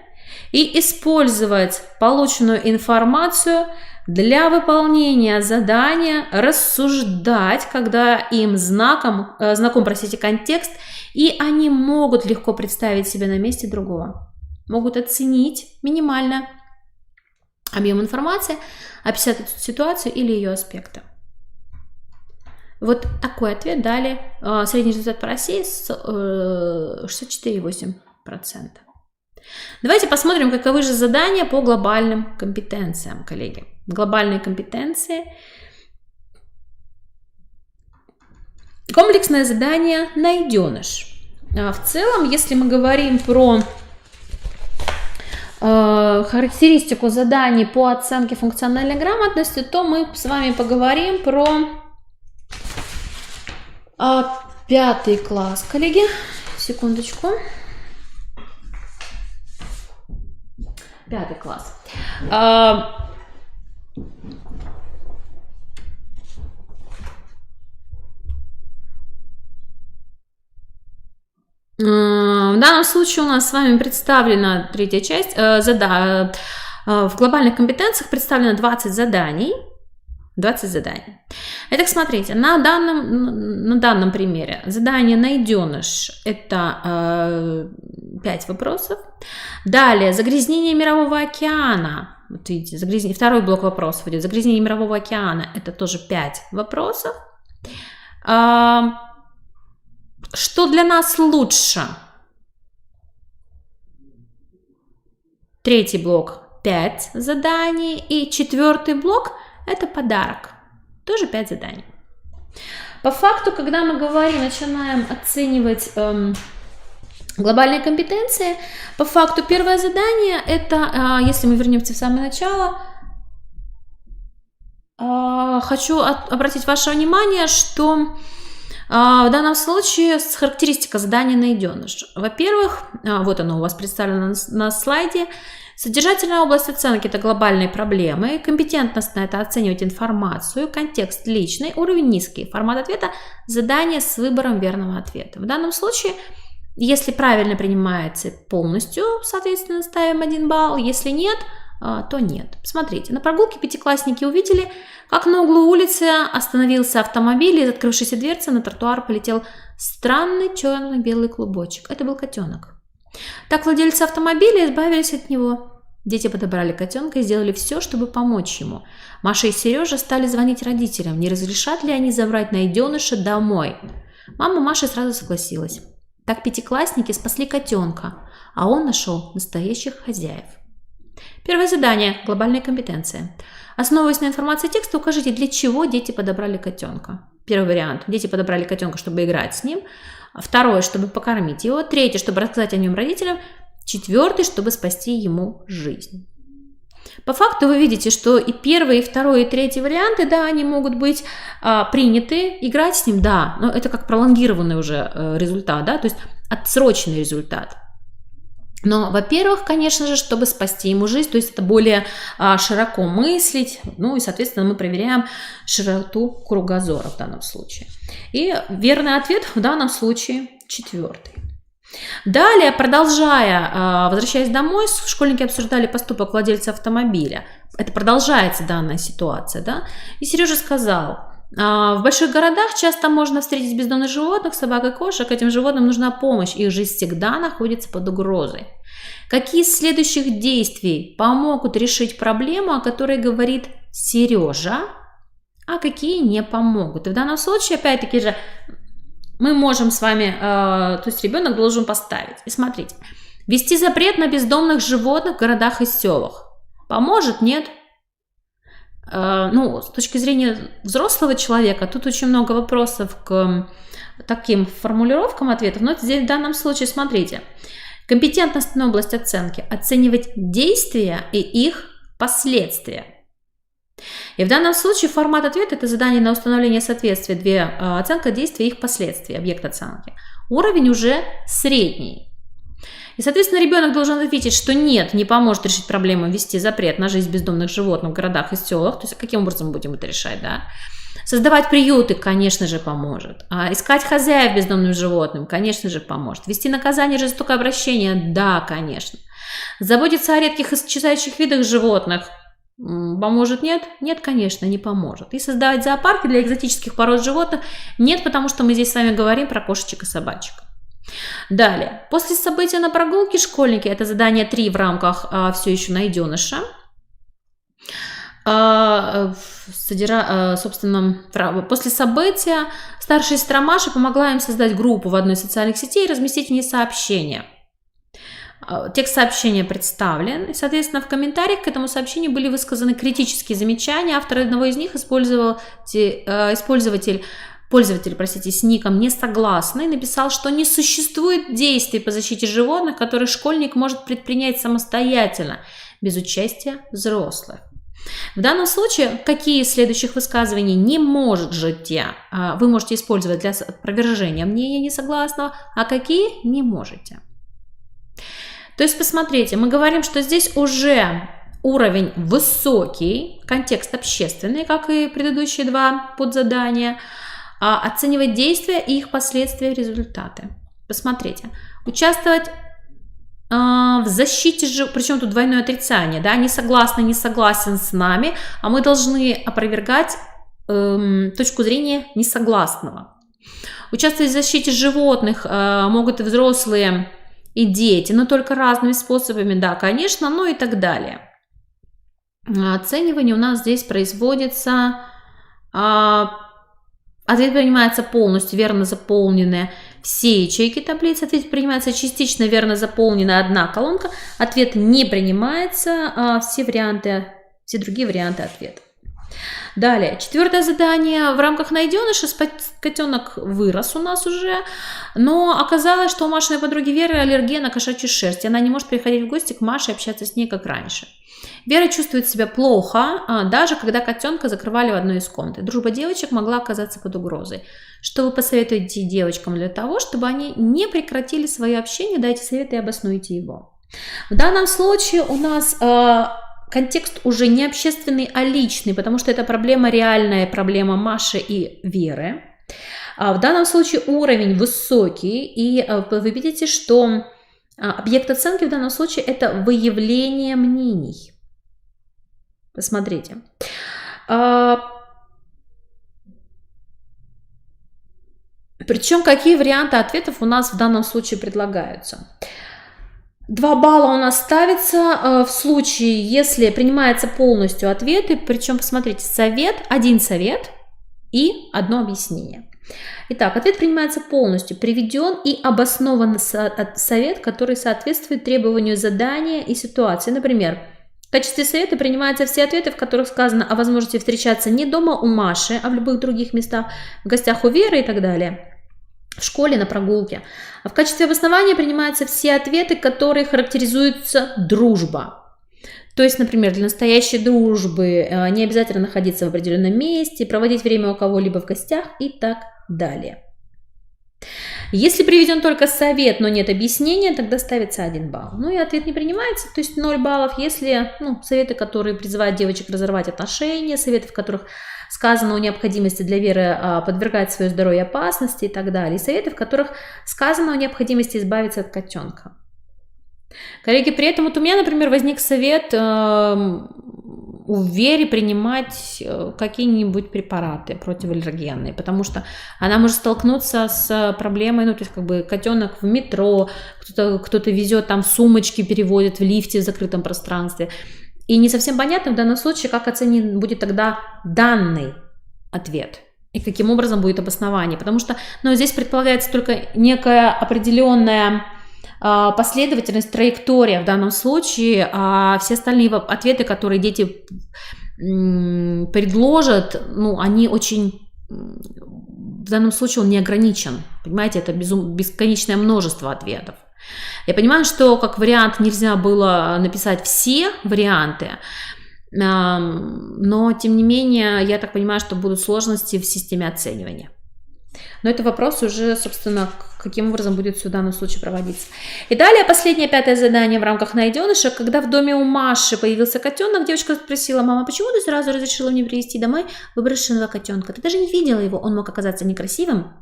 и использовать полученную информацию для выполнения задания, рассуждать, когда им знаком контекст, и они могут легко представить себя на месте другого. Могут оценить минимально объем информации, описать эту ситуацию или ее аспекты. Вот такой ответ дали. Средний результат по России 64,8%. Давайте посмотрим, каковы же задания по глобальным компетенциям, коллеги. Глобальные компетенции. Комплексное задание «Найденыш». В целом, если мы говорим про характеристику заданий по оценке функциональной грамотности, то мы с вами поговорим про 5 класс, коллеги. Секундочку. 5 класс. В данном случае у нас с вами представлена 3-я часть. В глобальных компетенциях представлено 20 заданий. 20 заданий. Итак, смотрите, на данном примере задание «Найденыш» – это 5 вопросов. Далее, загрязнение Мирового океана. Вот видите, второй блок вопросов идет. Загрязнение Мирового океана – это тоже 5 вопросов. Что для нас лучше? 3-й блок – 5 заданий. И 4-й блок – это подарок. Тоже 5 заданий. По факту, когда мы говорим, начинаем оценивать глобальные компетенции, по факту первое задание это, если мы вернемся в самое начало, хочу обратить ваше внимание, что в данном случае характеристика задания найденыш. Во-первых, вот оно у вас представлено на слайде. Содержательная область оценки – это глобальные проблемы, компетентность – это оценивать информацию, контекст личный, уровень низкий, формат ответа – задание с выбором верного ответа. В данном случае, если правильно принимается полностью, соответственно, ставим 1 балл, если нет, то нет. Смотрите, на прогулке пятиклассники увидели, как на углу улицы остановился автомобиль, и из открывшейся дверцы на тротуар полетел странный черно-белый клубочек. Это был котенок. Так владельцы автомобиля избавились от него. Дети подобрали котенка и сделали все, чтобы помочь ему. Маша и Сережа стали звонить родителям, не разрешат ли они забрать найденыша домой. Мама Маши сразу согласилась. Так пятиклассники спасли котенка, а он нашел настоящих хозяев. Первое задание – глобальные компетенции. Основываясь на информации текста, укажите, для чего дети подобрали котенка. Первый вариант – дети подобрали котенка, чтобы играть с ним. Второй – чтобы покормить его. Третий – чтобы рассказать о нем родителям. Четвертый – чтобы спасти ему жизнь. По факту вы видите, что и первый, и второй, и третий варианты, да, они могут быть приняты, играть с ним, да, но это как пролонгированный уже результат, да, то есть отсроченный результат. Но, во-первых, конечно же, чтобы спасти ему жизнь, то есть это более широко мыслить, ну и, соответственно, мы проверяем широту кругозора в данном случае. И верный ответ в данном случае четвертый. Далее, продолжая, возвращаясь домой, школьники обсуждали поступок владельца автомобиля. Это продолжается данная ситуация, да? И Сережа сказал: в больших городах часто можно встретить бездомных животных, собак и кошек. Этим животным нужна помощь, их жизнь всегда находится под угрозой. Какие из следующих действий помогут решить проблему, о которой говорит Сережа, а какие не помогут? И в данном случае, опять-таки же, мы можем с вами, то есть ребенок должен поставить. И смотрите, ввести запрет на бездомных животных в городах и селах. Поможет? Нет. Ну, с точки зрения взрослого человека, тут очень много вопросов к таким формулировкам ответов. Но здесь в данном случае, смотрите, компетентностная область оценки – оценивать действия и их последствия. И в данном случае формат ответа – это задание на установление соответствия, оценка действий и их последствий, объект оценки. Уровень уже средний. И, соответственно, ребенок должен ответить, что нет, не поможет решить проблему ввести запрет на жизнь бездомных животных в городах и селах. То есть каким образом будем это решать, да? Создавать приюты, конечно же, поможет. Искать хозяев бездомным животным, конечно же, поможет. Ввести наказание за жестокое обращение, да, конечно. Заботиться о редких исчезающих видах животных, поможет? Нет? Нет, конечно, не поможет. И создавать зоопарки для экзотических пород животных? Нет, потому что мы здесь с вами говорим про кошечек и собачек. Далее. После события на прогулке школьники, это задание 3 в рамках все еще найденыша. Собственно, после события старшая сестра Маша помогла им создать группу в одной из социальных сетей и разместить в ней сообщения. Текст сообщения представлен, и, соответственно, в комментариях к этому сообщению были высказаны критические замечания. Автор одного из них, пользователь, с ником «Несогласный», написал, что не существует действий по защите животных, которые школьник может предпринять самостоятельно, без участия взрослых. В данном случае, какие из следующих высказываний не можете, вы можете использовать для опровержения мнения несогласного, а какие не можете? То есть, посмотрите, мы говорим, что здесь уже уровень высокий, контекст общественный, как и предыдущие 2 подзадания, оценивать действия и их последствия, результаты. Посмотрите, участвовать в защите, причем тут двойное отрицание, да, не согласен с нами, а мы должны опровергать точку зрения несогласного. Участвовать в защите животных могут и взрослые, и дети, но только разными способами, да, конечно, ну и так далее. Оценивание у нас здесь производится, ответ принимается полностью верно заполненные все ячейки таблицы, ответ принимается частично верно заполненная 1 колонка, ответ не принимается, все другие варианты ответа. Далее, четвертое задание. В рамках найденыша котенок вырос у нас уже, но оказалось, что у Машиной подруги Веры аллергия на кошачью шерсть. Она не может приходить в гости к Маше и общаться с ней, как раньше. Вера чувствует себя плохо, даже когда котенка закрывали в одной из комнат. Дружба девочек могла оказаться под угрозой. Что вы посоветуете девочкам для того, чтобы они не прекратили свое общение? Дайте совет и обоснуйте его. В данном случае у нас контекст уже не общественный, а личный, потому что это проблема реальная, проблема Маши и Веры. В данном случае уровень высокий, и вы видите, что объект оценки в данном случае это выявление мнений. Посмотрите. Причем какие варианты ответов у нас в данном случае предлагаются? 2 балла у нас ставится в случае, если принимается полностью ответы. Причем, посмотрите, один совет и одно объяснение. Итак, ответ принимается полностью. Приведен и обоснован совет, который соответствует требованию задания и ситуации. Например, в качестве совета принимаются все ответы, в которых сказано о возможности встречаться не дома у Маши, а в любых других местах, в гостях у Веры и так далее. В школе, на прогулке. А в качестве обоснования принимаются все ответы, которые характеризуются дружба. То есть, например, для настоящей дружбы не обязательно находиться в определенном месте, проводить время у кого-либо в гостях и так далее. Если приведен только совет, но нет объяснения, тогда ставится 1 балл. Ну и ответ не принимается, то есть 0 баллов, если советы, которые призывают девочек разорвать отношения, советы, в которых сказано о необходимости для Веры подвергать свое здоровье опасности и так далее. И советы, в которых сказано о необходимости избавиться от котенка. Коллеги, при этом у меня, например, возник совет у Веры принимать какие-нибудь препараты противоаллергенные, потому что она может столкнуться с проблемой, то есть котенок в метро, кто-то везет там сумочки, переводит в лифте в закрытом пространстве. И не совсем понятно в данном случае, как оценен будет тогда данный ответ и каким образом будет обоснование. Потому что здесь предполагается только некая определенная последовательность, траектория в данном случае, а все остальные ответы, которые дети предложат, они очень... В данном случае он не ограничен. Понимаете, это бесконечное множество ответов. Я понимаю, что как вариант нельзя было написать все варианты, но тем не менее, я так понимаю, что будут сложности в системе оценивания. Но это вопрос уже, собственно, каким образом будет в данном случае проводиться. И далее, последнее, 5-е задание в рамках найденыша. Когда в доме у Маши появился котенок, девочка спросила: мама, почему ты сразу разрешила мне привезти домой выброшенного котенка? Ты даже не видела его, он мог оказаться некрасивым,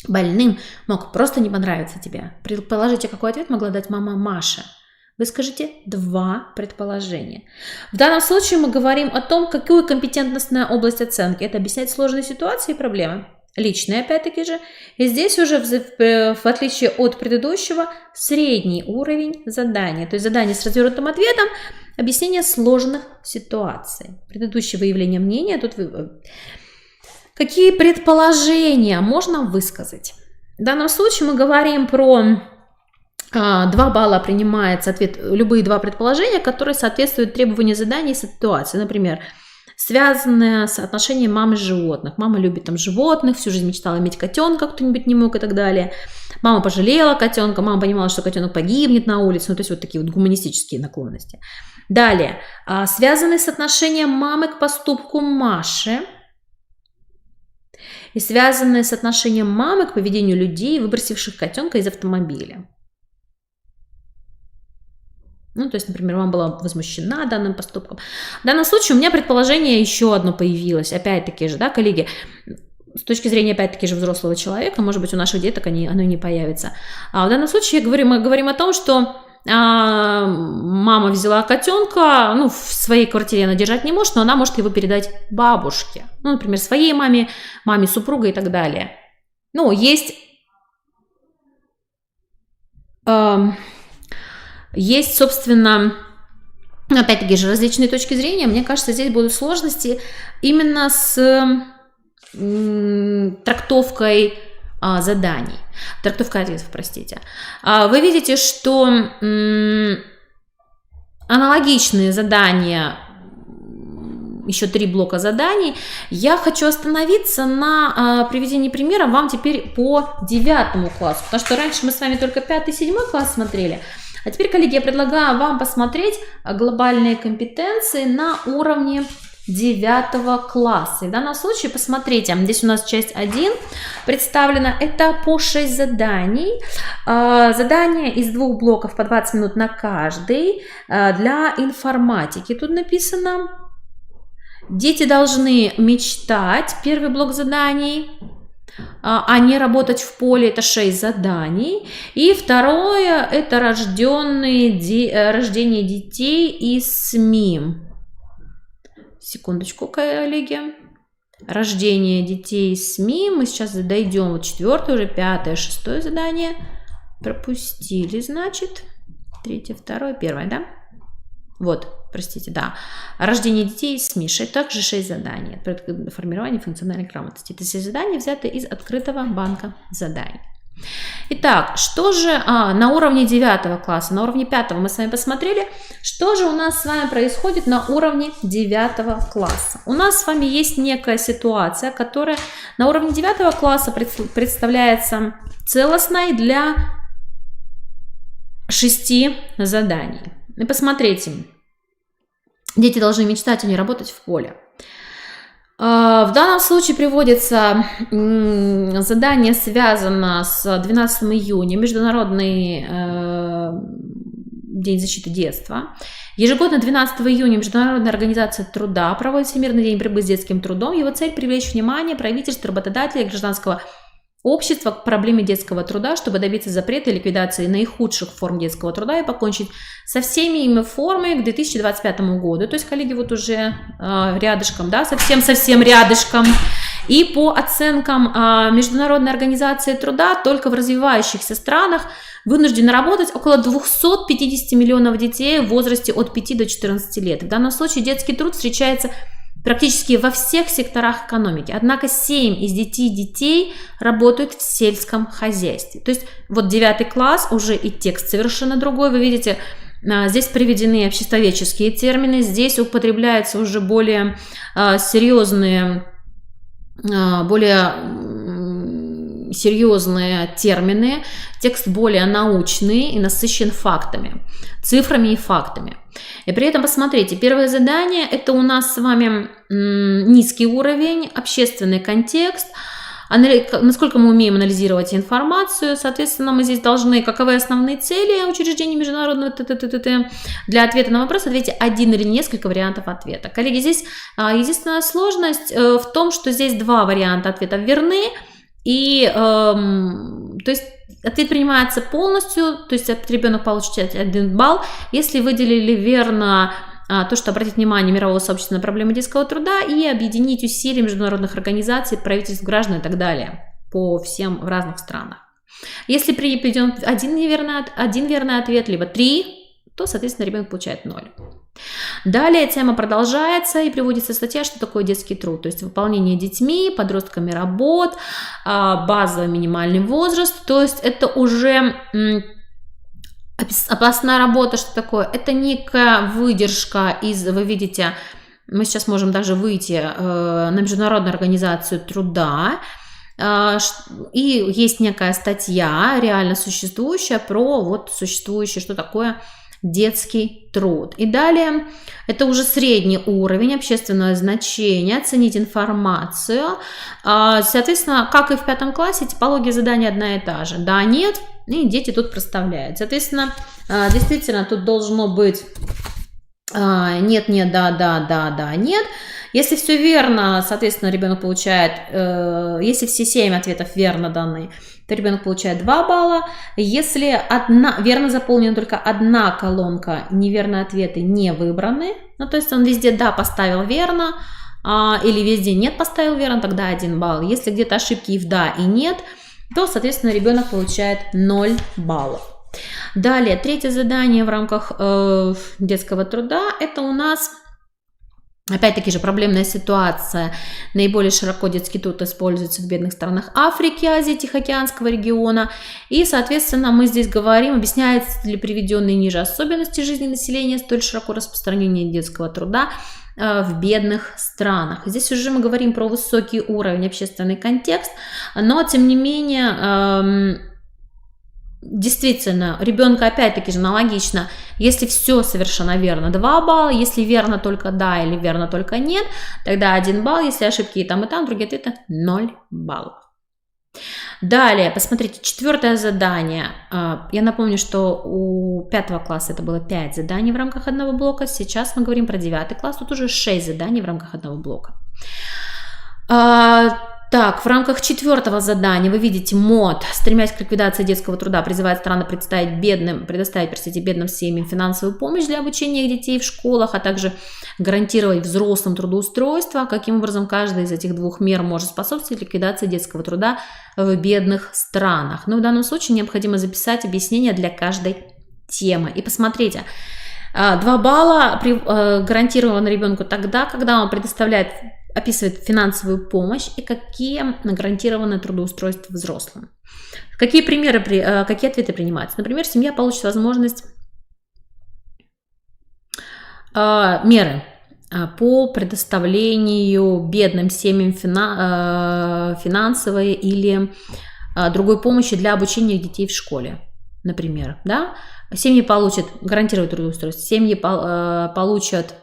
больным, мог просто не понравиться тебе. Предположите, какой ответ могла дать мама Маше? Вы скажите 2 предположения. В данном случае мы говорим о том, какую компетентностная область оценки. Это объяснять сложные ситуации и проблемы. Личные, опять-таки же. И здесь уже, в отличие от предыдущего, средний уровень задания. То есть задание с развернутым ответом, объяснение сложных ситуаций. Предыдущее выявление мнения, тут какие предположения можно высказать? В данном случае мы говорим про 2 балла принимается ответ, любые 2 предположения, которые соответствуют требованию задания и ситуации. Например, связанное с отношением мамы с животных. Мама любит животных, всю жизнь мечтала иметь котенка, кто-нибудь не мог и так далее. Мама пожалела котенка, мама понимала, что котенок погибнет на улице. То есть такие гуманистические наклонности. Далее, связанные с отношением мамы к поступку Маши. И связанные с отношением мамы к поведению людей, выбросивших котенка из автомобиля. То есть, например, мама была возмущена данным поступком. В данном случае у меня предположение еще одно появилось. Опять-таки же, коллеги, с точки зрения, опять-таки же, взрослого человека, может быть, у наших деток оно и не появится. А в данном случае мы говорим о том, что мама взяла котенка, в своей квартире она держать не может, но она может его передать бабушке. Например, своей маме, маме супруга и так далее. Есть, собственно, опять-таки же, различные точки зрения. Мне кажется, здесь будут сложности именно с трактовкой заданий, трактовкой ответов, простите. Вы видите, что аналогичные задания еще 3 блока заданий. Я хочу остановиться на приведении примера вам теперь по 9 классу, потому что раньше мы с вами только 5-7 класс смотрели. А теперь, коллеги, я предлагаю вам посмотреть глобальные компетенции на уровне 9 класса. И в данном случае, посмотрите, здесь у нас часть 1 представлена. Это по 6 заданий. Задания из 2 блоков по 20 минут на каждый для информатики. Тут написано: дети должны мечтать. Первый блок заданий. А не работать в поле — это 6 заданий. И второе — это рождение детей из СМИ. Секундочку, коллеги. Рождение детей из СМИ. Мы сейчас дойдем. Вот 4, уже 5, 6 задание. Пропустили, значит. 3, 2, 1, да? Вот, простите, да. Рождение детей из СМИ. Также 6 заданий. Формирование функциональной грамотности. Это 6 заданий, взяты из открытого банка заданий. Итак, что же на уровне 9 класса, на уровне 5 мы с вами посмотрели, что же у нас с вами происходит на уровне 9 класса. У нас с вами есть некая ситуация, которая на уровне 9 класса представляется целостной для 6 заданий. И посмотрите, дети должны мечтать, а не работать в поле. В данном случае приводится задание, связано с 12 июня, Международный день защиты детства. Ежегодно 12 июня Международная организация труда проводит Всемирный день борьбы с детским трудом. Его цель – привлечь внимание правительств, работодателей и гражданского общества к проблеме детского труда, чтобы добиться запрета и ликвидации наихудших форм детского труда и покончить со всеми ими формами к 2025 году. То есть, коллеги, вот уже рядышком, да, совсем рядышком. И по оценкам Международной организации труда, только в развивающихся странах вынуждены работать около 250 миллионов детей в возрасте от 5 до 14 лет. В данном случае детский труд встречается практически во всех секторах экономики. Однако 7 из 10 детей работают в сельском хозяйстве. То есть вот 9 класс, уже и текст совершенно другой. Вы видите, здесь приведены обществоведческие термины, здесь употребляются уже более серьезные термины, текст более научный и насыщен фактами, цифрами и фактами. И при этом, посмотрите, первое задание – это у нас с вами низкий уровень, общественный контекст, насколько мы умеем анализировать информацию. Соответственно, мы здесь должны, каковы основные цели учреждений международного для ответа на вопрос ответьте один или несколько вариантов ответа. Коллеги, здесь единственная сложность в том, что здесь 2 варианта ответов верны, и то есть ответ принимается полностью, то есть ребенок получит 1 балл, если выделили верно то, что обратить внимание мирового сообщества на проблемы детского труда и объединить усилия международных организаций, правительств, граждан и так далее по всем в разных странах. Если приведен один верный ответ, либо 3, то, соответственно, ребенок получает 0. Далее тема продолжается и приводится статья, что такое детский труд, то есть выполнение детьми, подростками работ, базовый минимальный возраст, то есть это уже областная работа, что такое? Это некая выдержка из, вы видите, мы сейчас можем даже выйти на Международную организацию труда, и есть некая статья, реально существующая, про вот существующее, что такое детский труд. И далее это уже средний уровень, общественное значение, оценить информацию. Соответственно, как и в 5 классе, типология задания одна и та же. Да, нет, и дети тут проставляют. Соответственно, действительно, тут должно быть нет, нет, да, да, да, да, нет. Если все верно, соответственно, ребенок получает, если все 7 ответов верно даны, то ребенок получает 2 балла. Если верно заполнена только 1 колонка, неверные ответы не выбраны, ну, то есть он везде да поставил верно, или везде нет поставил верно, тогда 1 балл. Если где-то ошибки и в да, и нет, то, соответственно, ребенок получает 0 баллов. Далее, 3 задание в рамках детского труда, это у нас опять-таки же проблемная ситуация. Наиболее широко детский труд используется в бедных странах Африки, Азии, Тихоокеанского региона. И, соответственно, мы здесь говорим, объясняются ли приведенные ниже особенности жизни населения столь широко распространения детского труда. в бедных странах. Здесь уже мы говорим про высокий уровень, общественный контекст, но тем не менее, действительно, ребенка опять-таки же аналогично, если все совершенно верно, 2 балла, если верно только да или верно только нет, тогда 1 балл, если ошибки и там, другие ответы 0 баллов. Далее, посмотрите, 4-е задание. Я напомню, что у 5 класса это было 5 заданий в рамках одного блока. Сейчас мы говорим про 9 класс, тут уже 6 заданий в рамках одного блока. Так, в рамках 4-го задания вы видите МОД, стремясь к ликвидации детского труда, призывает страны предоставить бедным семьям финансовую помощь для обучения их детей в школах, а также гарантировать взрослым трудоустройство. Каким образом каждая из этих 2 мер может способствовать ликвидации детского труда в бедных странах? Но в данном случае необходимо записать объяснение для каждой темы. И посмотрите, 2 балла гарантированы ребенку тогда, когда он описывает финансовую помощь и какие гарантированы трудоустройства взрослым. Какие ответы принимаются? Например, семья получит возможность меры по предоставлению бедным семьям финансовой или другой помощи для обучения детей в школе, например. Да? Семьи получат, гарантируют трудоустройство, семьи получат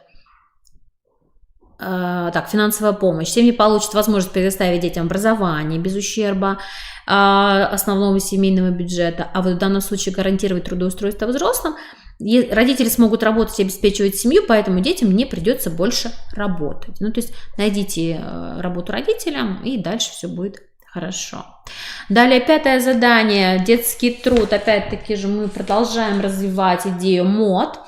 финансовая помощь. Семьи получат возможность предоставить детям образование без ущерба основного семейного бюджета, а вот в данном случае гарантировать трудоустройство взрослым. Родители смогут работать и обеспечивать семью, поэтому детям не придется больше работать. То есть найдите работу родителям, и дальше все будет хорошо. Далее 5-е задание, детский труд. Опять-таки же мы продолжаем развивать идею МОД.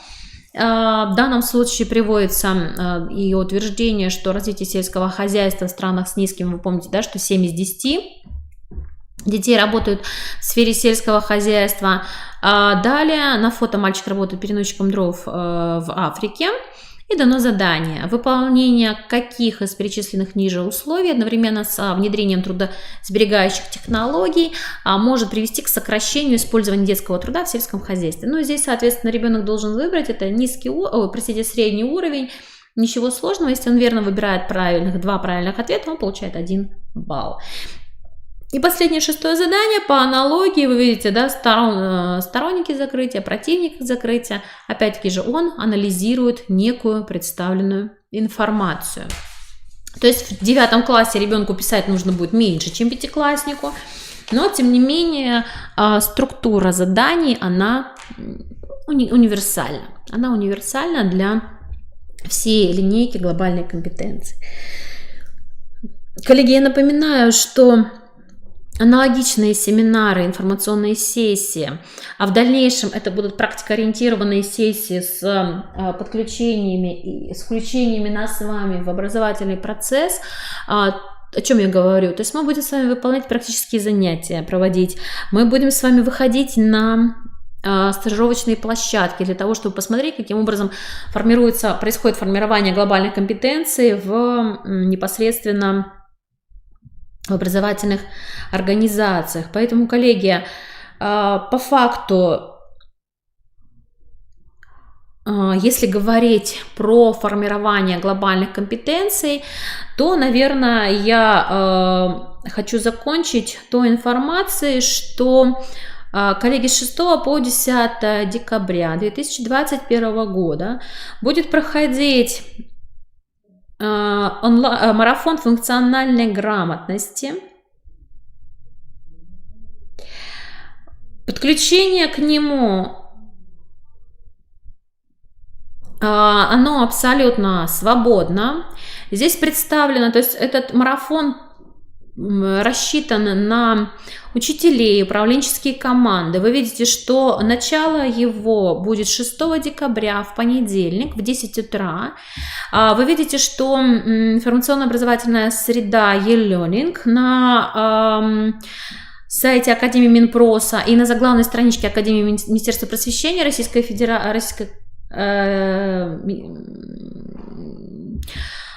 В данном случае приводится и утверждение, что развитие сельского хозяйства в странах с низким, вы помните, да, что 7 из 10 детей работают в сфере сельского хозяйства. Далее на фото мальчик работает переносчиком дров в Африке. И дано задание, выполнение каких из перечисленных ниже условий одновременно с внедрением трудосберегающих технологий может привести к сокращению использования детского труда в сельском хозяйстве. Здесь, соответственно, ребенок должен выбрать, это средний уровень, ничего сложного. Если он верно выбирает 2 правильных ответа, он получает 1 балл. И последнее 6-е задание по аналогии, вы видите, да, сторонники закрытия, противники закрытия. Опять-таки же он анализирует некую представленную информацию. То есть в 9 классе ребенку писать нужно будет меньше, чем 5-класснику, но тем не менее структура заданий, она универсальна. Она универсальна для всей линейки глобальной компетенции. Коллеги, я напоминаю, что аналогичные семинары, информационные сессии, а в дальнейшем это будут практикоориентированные сессии с подключениями и с включениями нас с вами в образовательный процесс. О чем я говорю? То есть мы будем с вами выполнять практические занятия, проводить. Мы будем с вами выходить на стажировочные площадки для того, чтобы посмотреть, каким образом происходит формирование глобальных компетенций непосредственно в образовательных организациях. Поэтому, коллеги, по факту, если говорить про формирование глобальных компетенций, то, наверное, я хочу закончить той информацией, что, коллеги, с 6 по 10 декабря 2021 года будет проходить марафон функциональной грамотности. Подключение к нему, оно абсолютно свободно. Здесь представлено, то есть этот марафон рассчитан на учителей, управленческие команды. Вы видите, что начало его будет 6 декабря в понедельник в 10 утра. Вы видите, что информационно-образовательная среда e-learning на сайте Академии Минпроса и на заглавной страничке Академии Министерства просвещения Российской Федерации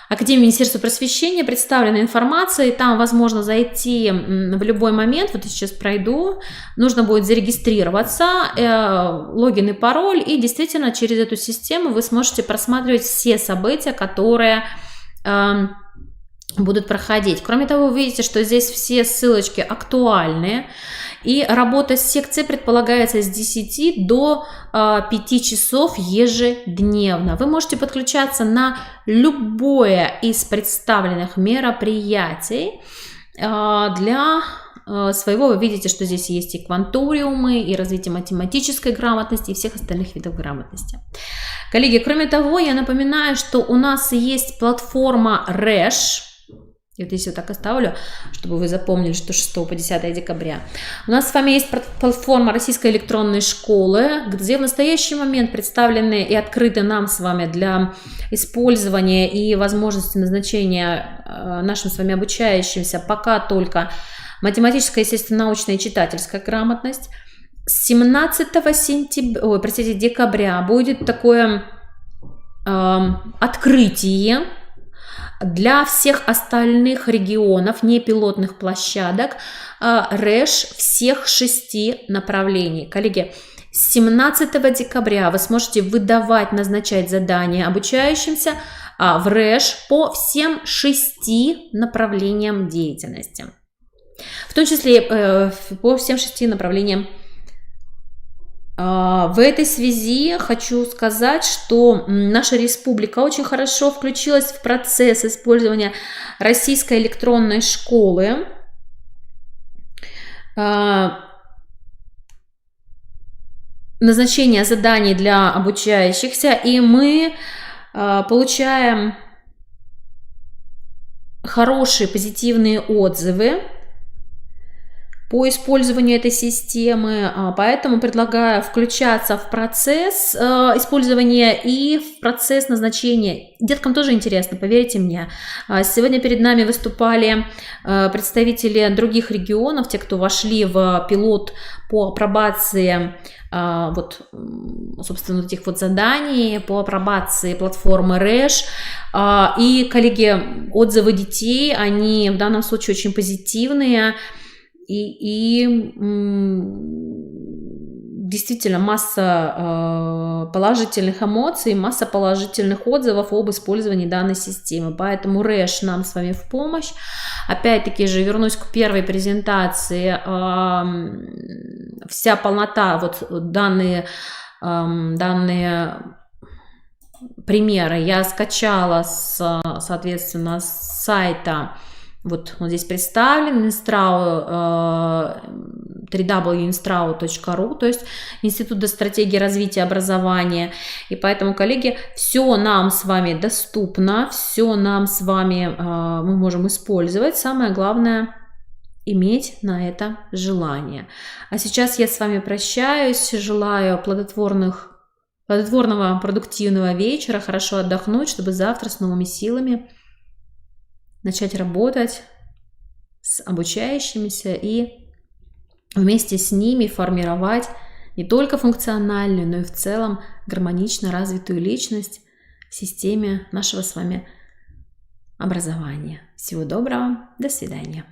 Академии Министерства просвещения представлена информация, и там возможно зайти в любой момент. Вот я сейчас пройду, нужно будет зарегистрироваться, логин и пароль, и действительно через эту систему вы сможете просматривать все события, которые будут проходить. Кроме того, вы видите, что здесь все ссылочки актуальные, и работа с секцией предполагается с 10 до 5 часов ежедневно. Вы можете подключаться на любое из представленных мероприятий для своего. Вы видите, что здесь есть и кванториумы, и развитие математической грамотности, и всех остальных видов грамотности. Коллеги, кроме того, я напоминаю, что у нас есть платформа RESH. И вот здесь вот так оставлю, чтобы вы запомнили, что 6 по 10 декабря. У нас с вами есть платформа Российской электронной школы, где в настоящий момент представлены и открыты нам с вами для использования и возможности назначения нашим с вами обучающимся пока только математическая, естественно-научная и читательская грамотность. С 17 декабря будет такое открытие для всех остальных регионов, непилотных площадок, RESH всех 6 направлений. Коллеги, с 17 декабря вы сможете выдавать, назначать задания обучающимся в RESH по всем 6 направлениям деятельности. В том числе по всем 6 направлениям. В этой связи хочу сказать, что наша республика очень хорошо включилась в процесс использования российской электронной школы. Назначение заданий для обучающихся, и мы получаем хорошие позитивные отзывы по использованию этой системы, поэтому предлагаю включаться в процесс использования и в процесс назначения. Деткам тоже интересно, поверьте мне. Сегодня перед нами выступали представители других регионов, те, кто вошли в пилот по апробации вот, собственно, этих вот заданий, по апробации платформы RESH. И, коллеги, отзывы детей, они в данном случае очень позитивные. И действительно масса положительных эмоций, масса положительных отзывов об использовании данной системы. Поэтому RESH нам с вами в помощь. Опять-таки же вернусь к первой презентации. Вся полнота, вот данные примеры я скачала соответственно, с сайта. Вот он здесь представлен, www.instrau.ru, то есть Институт стратегии развития образования. И поэтому, коллеги, все нам с вами доступно, все нам с вами мы можем использовать. Самое главное – иметь на это желание. А сейчас я с вами прощаюсь, желаю плодотворного, продуктивного вечера, хорошо отдохнуть, чтобы завтра с новыми силами начать работать с обучающимися и вместе с ними формировать не только функциональную, но и в целом гармонично развитую личность в системе нашего с вами образования. Всего доброго, до свидания.